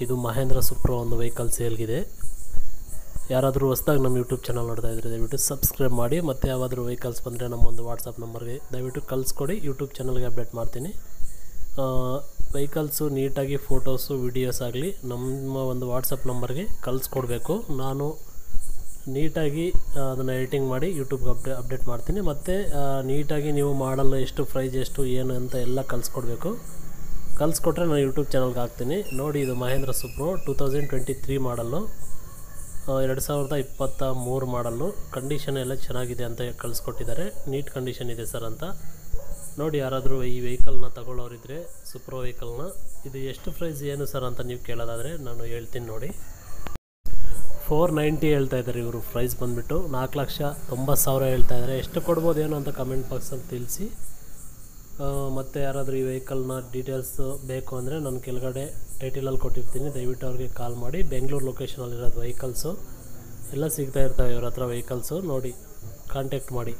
ಇದು ಮಹೇಂದ್ರ ಸುಪ್ರೋ ಒಂದು ವೆಹಿಕಲ್ ಸೇಲ್ಗಿದೆ. ಯಾರಾದರೂ ಹೊಸದಾಗಿ ನಮ್ಮ ಯೂಟ್ಯೂಬ್ ಚಾನಲ್ ನೋಡ್ತಾ ಇದ್ದರೆ ದಯವಿಟ್ಟು ಸಬ್ಸ್ಕ್ರೈಬ್ ಮಾಡಿ. ಮತ್ತು ಯಾವಾದರೂ ವೆಹಿಕಲ್ಸ್ ಬಂದರೆ ನಮ್ಮೊಂದು ವಾಟ್ಸಪ್ ನಂಬರ್ಗೆ ದಯವಿಟ್ಟು ಕಳಿಸ್ಕೊಡಿ, ಯೂಟ್ಯೂಬ್ ಚಾನಲ್ಗೆ ಅಪ್ಡೇಟ್ ಮಾಡ್ತೀನಿ. ವೆಹಿಕಲ್ಸು ನೀಟಾಗಿ ಫೋಟೋಸು ವಿಡಿಯೋಸ್ ಆಗಲಿ ನಮ್ಮ ಒಂದು ವಾಟ್ಸಪ್ ನಂಬರ್ಗೆ ಕಳಿಸ್ಕೊಡ್ಬೇಕು. ನಾನು ನೀಟಾಗಿ ಅದನ್ನು ಎಡಿಟಿಂಗ್ ಮಾಡಿ ಯೂಟ್ಯೂಬ್ಗೆ ಅಪ್ಡೇಟ್ ಮಾಡ್ತೀನಿ. ಮತ್ತು ನೀಟಾಗಿ ನೀವು ಮಾಡಲು ಎಷ್ಟು ಪ್ರೈಸ್ ಎಷ್ಟು ಏನು ಅಂತ ಎಲ್ಲ ಕಳಿಸ್ಕೊಟ್ರೆ ನಾನು ಯೂಟ್ಯೂಬ್ ಚಾನಲ್ಗೆ ಹಾಕ್ತೀನಿ. ನೋಡಿ, ಇದು ಮಹೇಂದ್ರ ಸುಪ್ರೋ 2023 ಮಾಡಲ್ಲು, 2023 ಮಾಡಲ್ಲು. ಕಂಡೀಷನ್ ಎಲ್ಲ ಚೆನ್ನಾಗಿದೆ ಅಂತ ಕಳಿಸ್ಕೊಟ್ಟಿದ್ದಾರೆ. ನೀಟ್ ಕಂಡೀಷನ್ ಇದೆ ಸರ್ ಅಂತ. ನೋಡಿ, ಯಾರಾದರೂ ಈ ವೆಹಿಕಲ್ನ ತಗೊಳ್ಳೋರಿದ್ದರೆ ಸುಪ್ರೋ ವೆಹಿಕಲ್ನ, ಇದು ಎಷ್ಟು ಪ್ರೈಸ್ ಏನು ಸರ್ ಅಂತ ನೀವು ಕೇಳೋದಾದರೆ ನಾನು ಹೇಳ್ತೀನಿ. ನೋಡಿ, 490 ಹೇಳ್ತಾ ಇದ್ದಾರೆ ಇವರು. ಪ್ರೈಸ್ ಬಂದುಬಿಟ್ಟು 4,90,000 ಹೇಳ್ತಾ ಇದ್ದಾರೆ. ಎಷ್ಟು ಕೊಡ್ಬೋದು ಏನು ಅಂತ ಕಮೆಂಟ್ ಬಾಕ್ಸಲ್ಲಿ ತಿಳಿಸಿ. ಮತ್ತು ಯಾರಾದರೂ ಈ ವೆಹಿಕಲ್ನ ಡೀಟೇಲ್ಸ್ ಬೇಕು ಅಂದರೆ ನಾನು ಕೆಳಗಡೆ ಟೈಟಲಲ್ಲಿ ಕೊಟ್ಟಿರ್ತೀನಿ, ದಯವಿಟ್ಟು ಅವ್ರಿಗೆ ಕಾಲ್ ಮಾಡಿ. ಬೆಂಗಳೂರು ಲೊಕೇಶನಲ್ಲಿರೋದು ವೆಹಿಕಲ್ಸು ಎಲ್ಲ ಸಿಗ್ತಾ ಇರ್ತವೆ ಇವ್ರ ಹತ್ರ ವೆಹಿಕಲ್ಸು. ನೋಡಿ, ಕಾಂಟ್ಯಾಕ್ಟ್ ಮಾಡಿ.